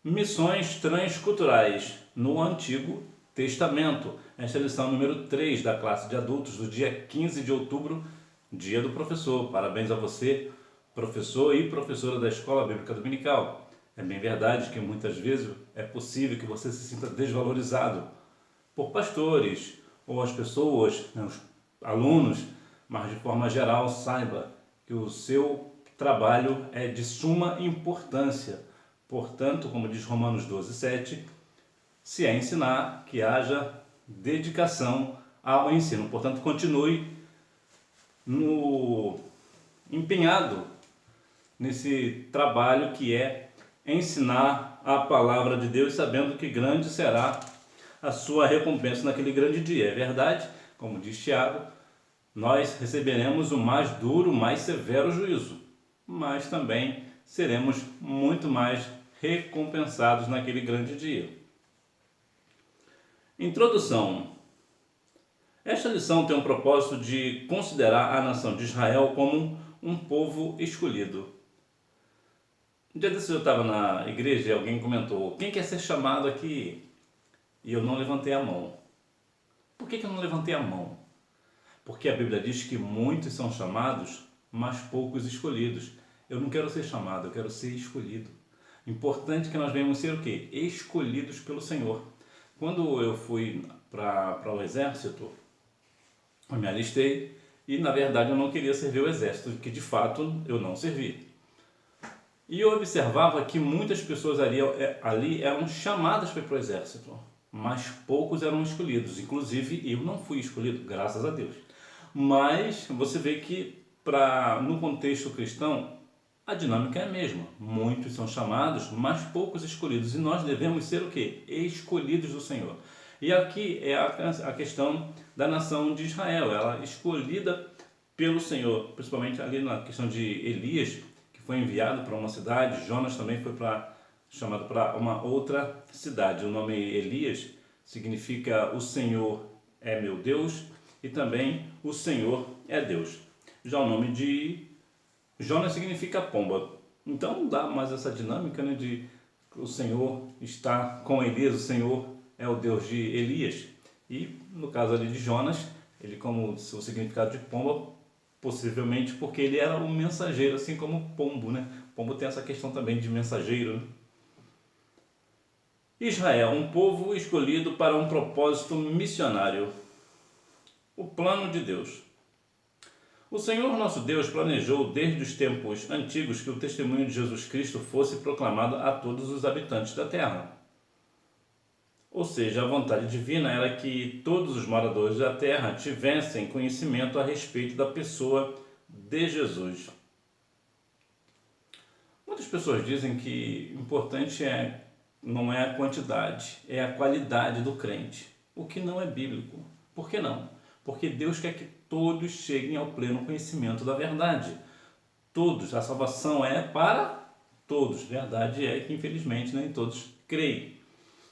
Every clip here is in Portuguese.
Missões transculturais no Antigo Testamento. Esta é a lição número 3 da classe de adultos do dia 15 de outubro, dia do professor. Parabéns a você, professor e professora da Escola Bíblica Dominical. É bem verdade que muitas vezes é possível que você se sinta desvalorizado por pastores ou as pessoas, os alunos, mas de forma geral saiba que o seu trabalho é de suma importância. Portanto, como diz Romanos 12:7, se é ensinar, que haja dedicação ao ensino. Portanto, continue empenhado nesse trabalho que é ensinar a palavra de Deus, sabendo que grande será a sua recompensa naquele grande dia. É verdade, como diz Tiago, nós receberemos o mais duro, mais severo juízo, mas também seremos muito mais recompensados naquele grande dia. Introdução. Esta lição tem o propósito de considerar a nação de Israel como um povo escolhido. Um dia desses eu estava na igreja e alguém comentou: quem quer ser chamado aqui? E eu não levantei a mão. Por que eu não levantei a mão? Porque a Bíblia diz que muitos são chamados, mas poucos escolhidos. Eu não quero ser chamado, eu quero ser escolhido. Importante que nós venhamos ser o quê? Escolhidos pelo Senhor. Quando eu fui para o exército, eu me alistei e na verdade eu não queria servir o exército, que de fato eu não servi. E eu observava que muitas pessoas ali eram chamadas para ir para o exército, mas poucos eram escolhidos. Inclusive eu não fui escolhido, graças a Deus. Mas você vê que no contexto cristão a dinâmica é a mesma. Muitos são chamados, mas poucos escolhidos. E nós devemos ser o quê? Escolhidos do Senhor. E aqui é a questão da nação de Israel. Ela é escolhida pelo Senhor, principalmente ali na questão de Elias, que foi enviado para uma cidade. Jonas também foi chamado para uma outra cidade. O nome Elias significa o Senhor é meu Deus e também o Senhor é Deus. Já o nome de Jonas significa pomba. Então dá mais essa dinâmica, né, de o Senhor está com Elias, o Senhor é o Deus de Elias. E no caso ali de Jonas, ele como o significado de pomba, possivelmente porque ele era um mensageiro, assim como pombo, né? Pombo tem essa questão também de mensageiro, né? Israel, um povo escolhido para um propósito missionário. O plano de Deus. O Senhor nosso Deus planejou desde os tempos antigos que o testemunho de Jesus Cristo fosse proclamado a todos os habitantes da terra. Ou seja, a vontade divina era que todos os moradores da terra tivessem conhecimento a respeito da pessoa de Jesus. Muitas pessoas dizem que o importante não é a quantidade, é a qualidade do crente, o que não é bíblico. Por que não? Porque Deus quer que todos cheguem ao pleno conhecimento da verdade. Todos, a salvação é para todos. Verdade é que infelizmente nem todos creem.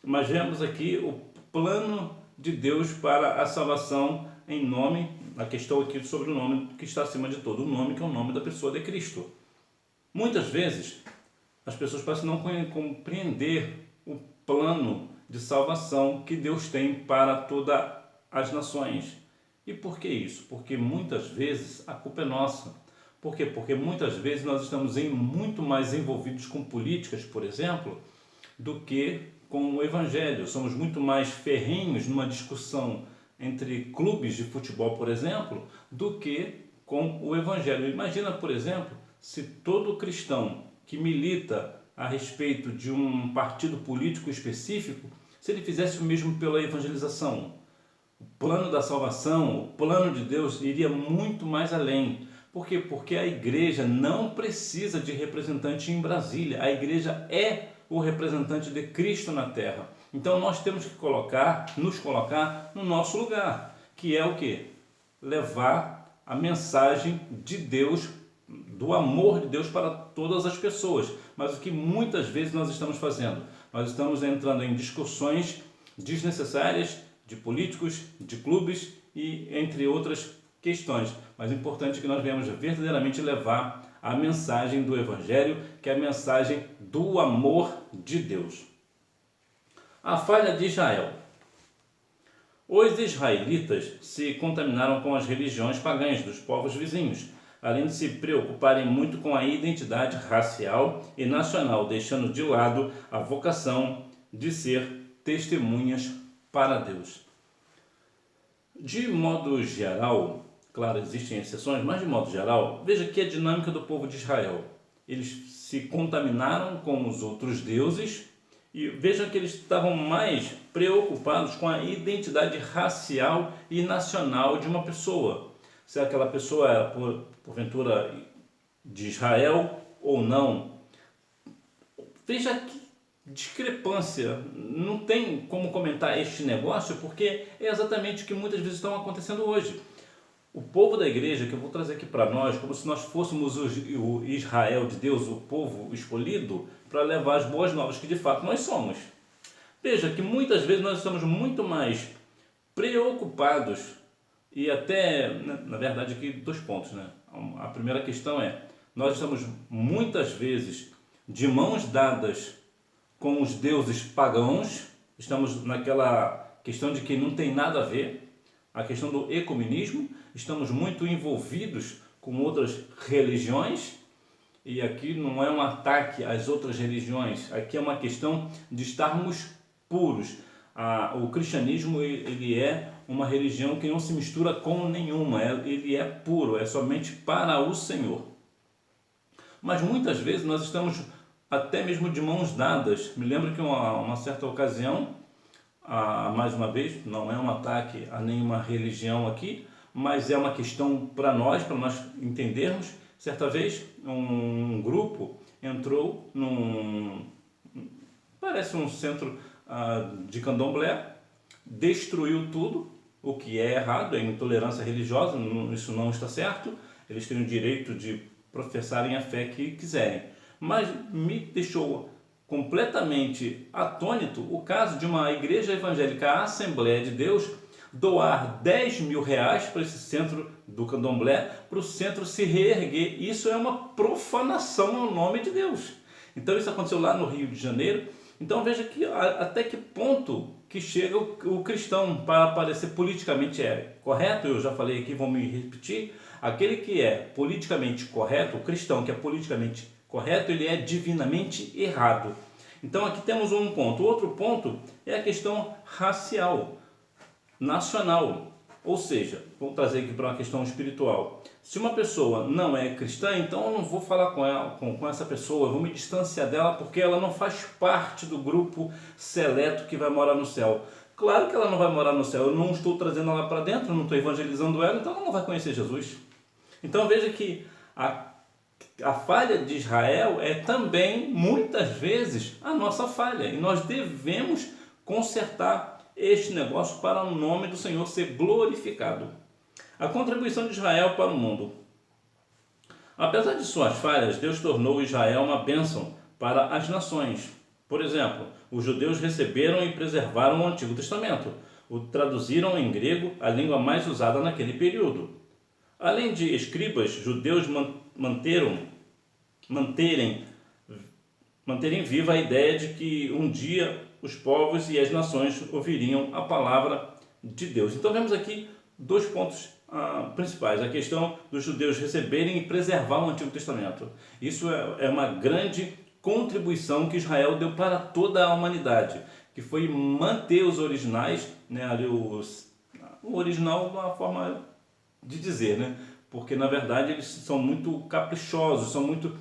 Mas vemos aqui o plano de Deus para a salvação em nome, a questão aqui sobre o nome que está acima de todo, o nome que é o nome da pessoa de Cristo. Muitas vezes as pessoas parecem não compreender o plano de salvação que Deus tem para todas as nações. E por que isso? Porque muitas vezes a culpa é nossa. Por quê? Porque muitas vezes nós estamos muito mais envolvidos com políticas, por exemplo, do que com o Evangelho. Somos muito mais ferrenhos numa discussão entre clubes de futebol, por exemplo, do que com o Evangelho. Imagina, por exemplo, se todo cristão que milita a respeito de um partido político específico, se ele fizesse o mesmo pela evangelização. O plano da salvação, o plano de Deus iria muito mais além. Por quê? Porque a igreja não precisa de representante em Brasília. A igreja é o representante de Cristo na terra. Então nós temos que nos colocar no nosso lugar, que é o quê? Levar a mensagem de Deus, do amor de Deus para todas as pessoas. Mas o que muitas vezes nós estamos fazendo? Nós estamos entrando em discussões desnecessárias de políticos, de clubes e entre outras questões. Mas é importante que nós venhamos verdadeiramente levar a mensagem do Evangelho, que é a mensagem do amor de Deus. A falha de Israel. Os israelitas se contaminaram com as religiões pagãs dos povos vizinhos, além de se preocuparem muito com a identidade racial e nacional, deixando de lado a vocação de ser testemunhas para Deus. De modo geral, claro, existem exceções, mas de modo geral, veja aqui a dinâmica do povo de Israel. Eles se contaminaram com os outros deuses e veja que eles estavam mais preocupados com a identidade racial e nacional de uma pessoa. Se aquela pessoa era, porventura, de Israel ou não. Veja que discrepância. Não tem como comentar este negócio, porque é exatamente o que muitas vezes estão acontecendo hoje. O povo da igreja, que eu vou trazer aqui para nós, como se nós fôssemos o Israel de Deus, o povo escolhido, para levar as boas novas que de fato nós somos. Veja que muitas vezes nós estamos muito mais preocupados e até, na verdade, aqui 2 pontos, né? A primeira questão é, nós estamos muitas vezes de mãos dadas com os deuses pagãos, estamos naquela questão de que não tem nada a ver, a questão do ecumenismo, estamos muito envolvidos com outras religiões, e aqui não é um ataque às outras religiões, aqui é uma questão de estarmos puros. O cristianismo ele é uma religião que não se mistura com nenhuma, ele é puro, é somente para o Senhor. Mas muitas vezes nós estamos até mesmo de mãos dadas. Me lembro que uma certa ocasião, mais uma vez, não é um ataque a nenhuma religião aqui, mas é uma questão para nós entendermos. Certa vez um grupo entrou parece um centro de candomblé, destruiu tudo, o que é errado, é intolerância religiosa, isso não está certo, eles têm o direito de professarem a fé que quiserem. Mas me deixou completamente atônito o caso de uma igreja evangélica, a Assembleia de Deus, doar 10 mil reais para esse centro do candomblé, para o centro se reerguer. Isso é uma profanação ao nome de Deus. Então isso aconteceu lá no Rio de Janeiro. Então veja que até que ponto que chega o cristão para parecer politicamente correto. Eu já falei aqui, vou me repetir. Aquele que é politicamente correto, o cristão que é politicamente correto, ele é divinamente errado. Então aqui temos um ponto. O outro ponto é a questão racial, nacional. Ou seja, vamos trazer aqui para uma questão espiritual. Se uma pessoa não é cristã, então eu não vou falar com essa pessoa, eu vou me distanciar dela porque ela não faz parte do grupo seleto que vai morar no céu. Claro que ela não vai morar no céu, eu não estou trazendo ela para dentro, não estou evangelizando ela, então ela não vai conhecer Jesus. Então veja que a falha de Israel é também, muitas vezes, a nossa falha. E nós devemos consertar este negócio para o nome do Senhor ser glorificado. A contribuição de Israel para o mundo. Apesar de suas falhas, Deus tornou Israel uma bênção para as nações. Por exemplo, os judeus receberam e preservaram o Antigo Testamento, o traduziram em grego, a língua mais usada naquele período. Além de escribas, judeus manterem viva a ideia de que um dia os povos e as nações ouviriam a palavra de Deus. Então vemos aqui 2 pontos principais. A questão dos judeus receberem e preservar o Antigo Testamento. Isso é uma grande contribuição que Israel deu para toda a humanidade, que foi manter os originais, né, o original é uma forma de dizer, né? Porque na verdade eles são muito caprichosos, são muito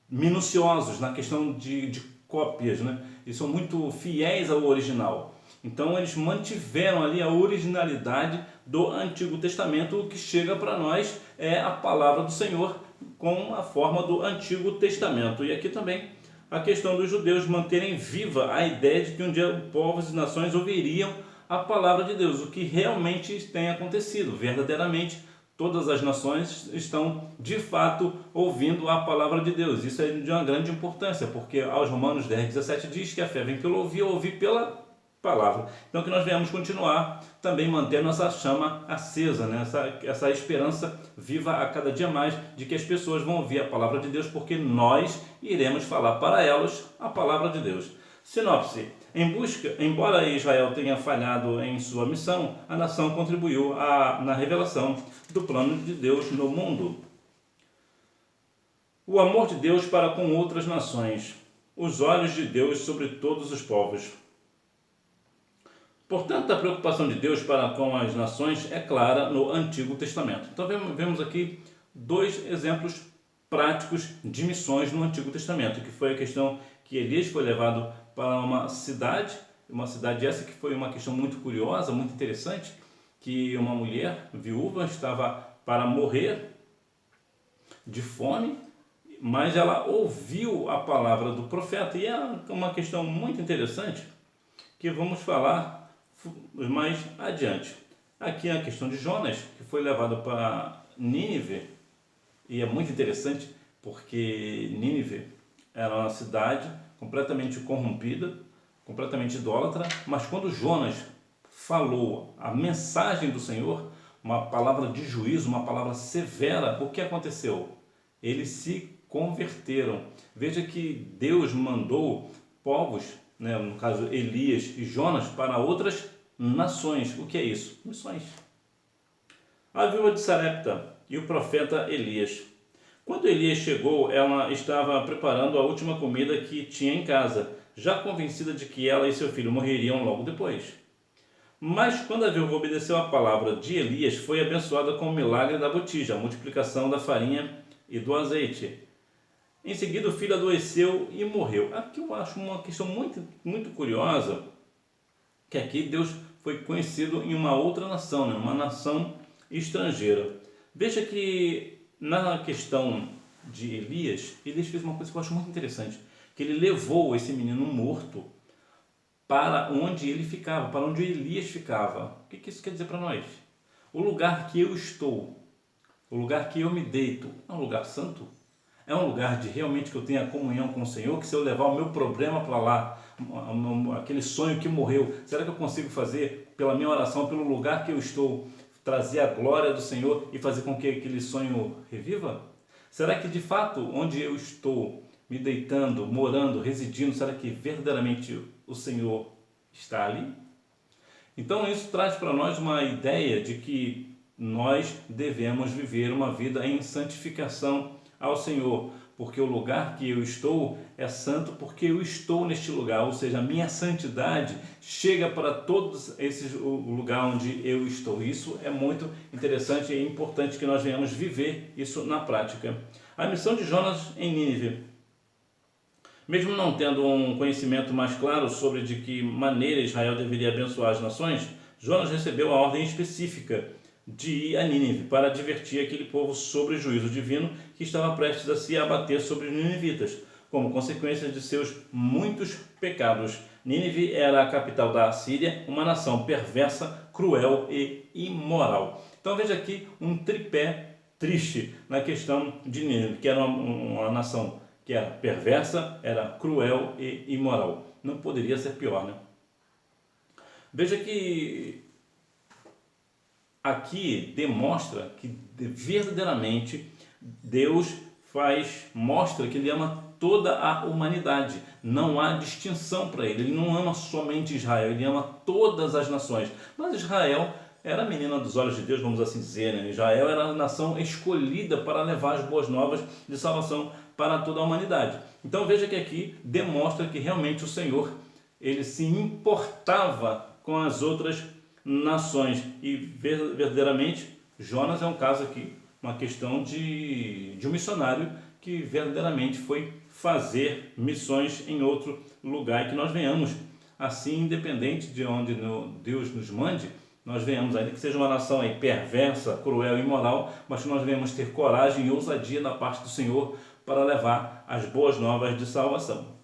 minuciosos na questão de cópias, né? Eles são muito fiéis ao original. Então eles mantiveram ali a originalidade do Antigo Testamento. O que chega para nós é a palavra do Senhor com a forma do Antigo Testamento. E aqui também a questão dos judeus manterem viva a ideia de que um dia povos e nações ouviriam a palavra de Deus, o que realmente tem acontecido. Verdadeiramente, todas as nações estão, de fato, ouvindo a palavra de Deus. Isso é de uma grande importância, porque aos Romanos 10:17 diz que a fé vem pelo ouvir, ouvir pela palavra. Então que nós venhamos continuar também mantendo essa chama acesa, né? essa esperança viva a cada dia mais de que as pessoas vão ouvir a palavra de Deus, porque nós iremos falar para elas a palavra de Deus. Sinopse: embora Israel tenha falhado em sua missão, a nação contribuiu na revelação do plano de Deus no mundo. O amor de Deus para com outras nações. Os olhos de Deus sobre todos os povos. Portanto, a preocupação de Deus para com as nações é clara no Antigo Testamento. Então, vemos aqui dois exemplos práticos de missões no Antigo Testamento, que foi a questão que Elias foi levado para uma cidade essa que foi uma questão muito curiosa, muito interessante, que uma mulher viúva estava para morrer de fome, mas ela ouviu a palavra do profeta, e é uma questão muito interessante que vamos falar mais adiante. Aqui é a questão de Jonas, que foi levado para Nínive, e é muito interessante porque Nínive era uma cidade completamente corrompida, completamente idólatra, mas quando Jonas falou a mensagem do Senhor, uma palavra de juízo, uma palavra severa, o que aconteceu? Eles se converteram. Veja que Deus mandou povos, né, no caso Elias e Jonas, para outras nações. O que é isso? Missões. A viúva de Sarepta e o profeta Elias. Quando Elias chegou, ela estava preparando a última comida que tinha em casa, já convencida de que ela e seu filho morreriam logo depois. Mas quando a viúva obedeceu a palavra de Elias, foi abençoada com o milagre da botija, a multiplicação da farinha e do azeite. Em seguida, o filho adoeceu e morreu. Aqui eu acho uma questão muito curiosa, que aqui Deus foi conhecido em uma outra nação, né? Uma nação estrangeira. Veja que na questão de Elias fez uma coisa que eu acho muito interessante, que ele levou esse menino morto para onde ele ficava, para onde Elias ficava. O que isso quer dizer para nós? O lugar que eu estou, o lugar que eu me deito, é um lugar santo? É um lugar de realmente que eu tenha comunhão com o Senhor, que se eu levar o meu problema para lá, aquele sonho que morreu, será que eu consigo fazer pela minha oração, pelo lugar que eu estou, trazer a glória do Senhor e fazer com que aquele sonho reviva? Será que de fato, onde eu estou me deitando, morando, residindo, será que verdadeiramente o Senhor está ali? Então isso traz para nós uma ideia de que nós devemos viver uma vida em santificação ao Senhor, porque o lugar que eu estou é santo porque eu estou neste lugar, ou seja, a minha santidade chega para todos esses o lugar onde eu estou. Isso é muito interessante e é importante que nós venhamos viver isso na prática. A missão de Jonas em Nínive. Mesmo não tendo um conhecimento mais claro sobre de que maneira Israel deveria abençoar as nações, Jonas recebeu a ordem específica de ir a Nínive para advertir aquele povo sobre o juízo divino que estava prestes a se abater sobre os ninivitas, como consequência de seus muitos pecados. Nínive era a capital da Assíria, uma nação perversa, cruel e imoral. Então veja aqui um tripé triste na questão de Nínive, que era uma nação que era perversa, era cruel e imoral. Não poderia ser pior, né? Veja que aqui demonstra que verdadeiramente Deus mostra que Ele ama toda a humanidade. Não há distinção para Ele. Ele não ama somente Israel, Ele ama todas as nações. Mas Israel era a menina dos olhos de Deus, vamos assim dizer, né? Israel era a nação escolhida para levar as boas novas de salvação para toda a humanidade. Então veja que aqui demonstra que realmente o Senhor, Ele se importava com as outras nações, e verdadeiramente Jonas é um caso aqui, uma questão de um missionário que verdadeiramente foi fazer missões em outro lugar, e que nós venhamos assim, independente de onde Deus nos mande, nós venhamos, ainda que seja uma nação aí perversa, cruel e imoral, mas que nós venhamos ter coragem e ousadia da parte do Senhor para levar as boas novas de salvação.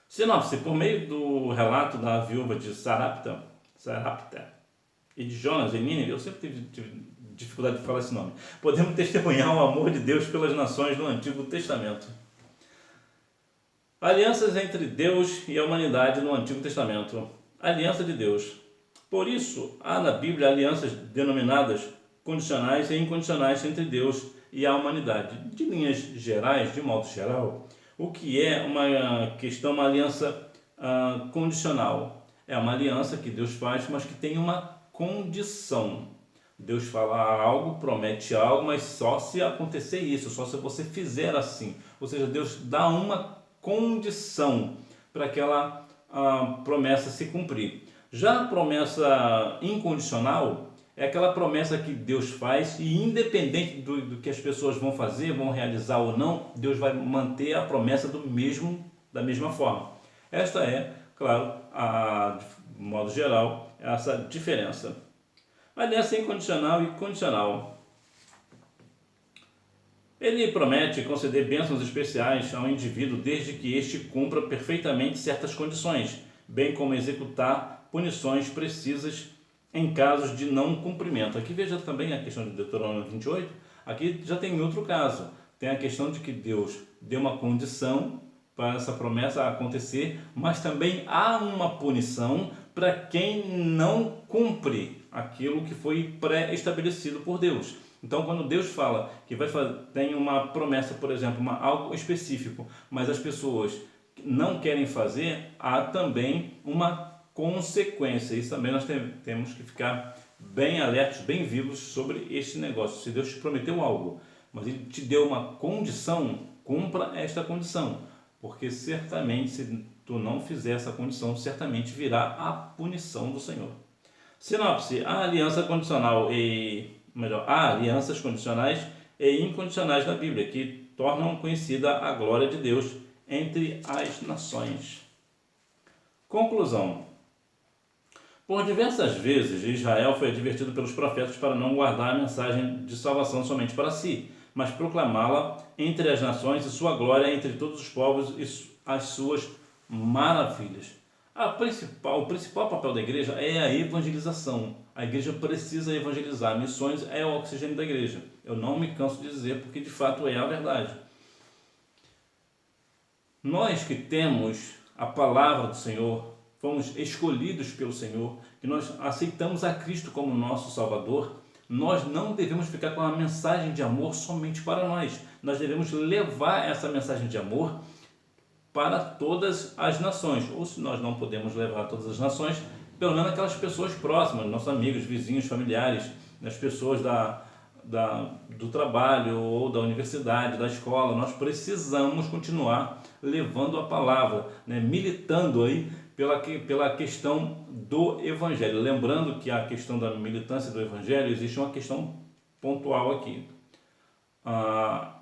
Sinopse: por meio do relato da viúva de Sarapta e de Jonas em Nínive, eu sempre tive dificuldade de falar esse nome, podemos testemunhar o amor de Deus pelas nações do Antigo Testamento. Alianças entre Deus e a humanidade no Antigo Testamento. Aliança de Deus. Por isso, há na Bíblia alianças denominadas condicionais e incondicionais entre Deus e a humanidade. De linhas gerais, de modo geral, o que é uma aliança condicional? É uma aliança que Deus faz, mas que tem uma condição. Deus fala algo, promete algo, mas só se acontecer isso, só se você fizer assim. Ou seja, Deus dá uma condição para aquela promessa se cumprir. Já a promessa incondicional é aquela promessa que Deus faz e independente do que as pessoas vão fazer, vão realizar ou não, Deus vai manter a promessa da mesma forma. Esta é, claro, de modo geral, essa diferença. Aliança incondicional e condicional. Ele promete conceder bênçãos especiais ao indivíduo desde que este cumpra perfeitamente certas condições, bem como executar punições precisas em casos de não cumprimento. Aqui veja também a questão de Deuteronômio 28, aqui já tem outro caso. Tem a questão de que Deus deu uma condição para essa promessa acontecer, mas também há uma punição para quem não cumpre aquilo que foi pré-estabelecido por Deus. Então, quando Deus fala que tem uma promessa, por exemplo, algo específico, mas as pessoas não querem fazer, há também uma consequência. Isso também nós temos que ficar bem alertos, bem vivos sobre este negócio. Se Deus te prometeu algo, mas Ele te deu uma condição, cumpra esta condição, porque certamente, se tu não fizer essa condição, certamente virá a punição do Senhor. Sinopse: há alianças condicionais e incondicionais na Bíblia, que tornam conhecida a glória de Deus entre as nações. Conclusão: por diversas vezes Israel foi advertido pelos profetas para não guardar a mensagem de salvação somente para si, mas proclamá-la entre as nações e sua glória entre todos os povos e as suas maravilhas. O principal papel da igreja é a evangelização. A igreja precisa evangelizar. Missões é o oxigênio da igreja. Eu não me canso de dizer, porque de fato é a verdade. Nós que temos a palavra do Senhor, fomos escolhidos pelo Senhor, que nós aceitamos a Cristo como nosso Salvador, nós não devemos ficar com a mensagem de amor somente para nós. Nós devemos levar essa mensagem de amor para todas as nações, ou se nós não podemos levar a todas as nações, pelo menos aquelas pessoas próximas, nossos amigos, vizinhos, familiares, as pessoas do trabalho ou da universidade, da escola. Nós precisamos continuar levando a palavra, militando aí pela questão do Evangelho. Lembrando que a questão da militância do Evangelho, existe uma questão pontual aqui.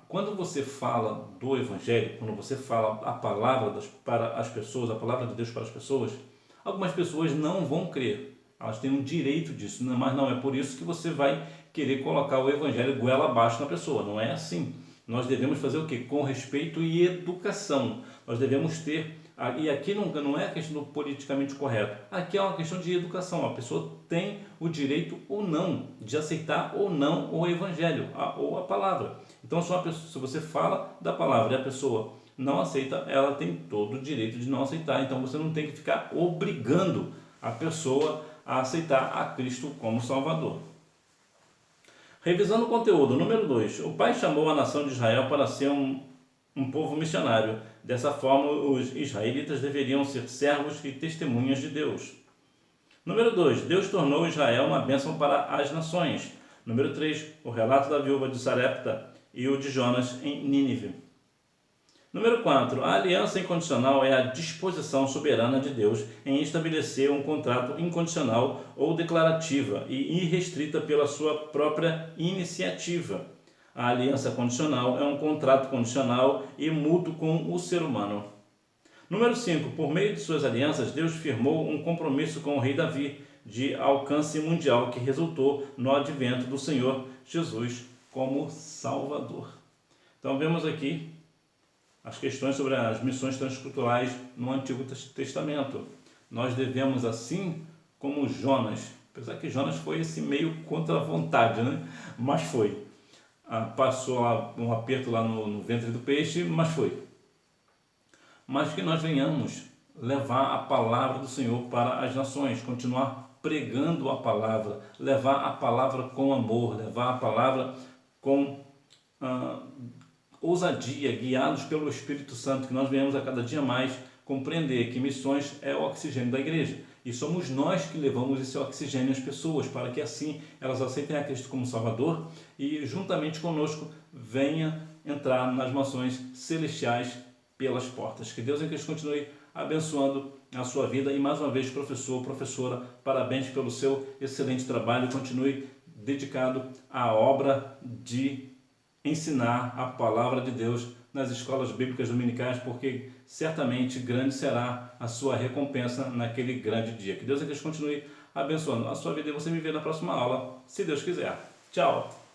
Quando você fala do Evangelho, quando você fala a palavra para as pessoas, a palavra de Deus para as pessoas, algumas pessoas não vão crer. Elas têm um direito disso, mas não é por isso que você vai querer colocar o Evangelho goela abaixo na pessoa. Não é assim. Nós devemos fazer o quê? Com respeito e educação. Nós devemos ter... E aqui não é a questão do politicamente correto. Aqui é uma questão de educação. A pessoa tem o direito ou não de aceitar ou não o Evangelho ou a palavra. Então, se você fala da palavra e a pessoa não aceita, ela tem todo o direito de não aceitar. Então, você não tem que ficar obrigando a pessoa a aceitar a Cristo como Salvador. Revisando o conteúdo, número 2. O Pai chamou a nação de Israel para ser um povo missionário. Dessa forma, os israelitas deveriam ser servos e testemunhas de Deus. Número 2. Deus tornou Israel uma bênção para as nações. Número 3. O relato da viúva de Sarepta e o de Jonas em Nínive. Número 4. A aliança incondicional é a disposição soberana de Deus em estabelecer um contrato incondicional ou declarativa e irrestrita pela sua própria iniciativa. A aliança condicional é um contrato condicional e mútuo com o ser humano. Número 5. Por meio de suas alianças, Deus firmou um compromisso com o rei Davi de alcance mundial que resultou no advento do Senhor Jesus como Salvador. Então vemos aqui as questões sobre as missões transculturais no Antigo Testamento. Nós devemos, assim como Jonas, apesar que Jonas foi meio contra a vontade, mas foi. Passou um aperto lá no ventre do peixe, mas foi. mas que nós venhamos levar a palavra do Senhor para as nações, continuar pregando a palavra, levar a palavra com amor, levar a palavra com ousadia, guiados pelo Espírito Santo, que nós venhamos a cada dia mais compreender que missões é o oxigênio da igreja. E somos nós que levamos esse oxigênio às pessoas, para que assim elas aceitem a Cristo como Salvador e juntamente conosco venha entrar nas mansões celestiais pelas portas. Que Deus em Cristo continue abençoando a sua vida. E mais uma vez, professor, professora, parabéns pelo seu excelente trabalho. Continue dedicado à obra de ensinar a palavra de Deus nas escolas bíblicas dominicais, porque certamente grande será a sua recompensa naquele grande dia. Que Deus em Cristo continue abençoando a sua vida e você me vê na próxima aula, se Deus quiser. Tchau!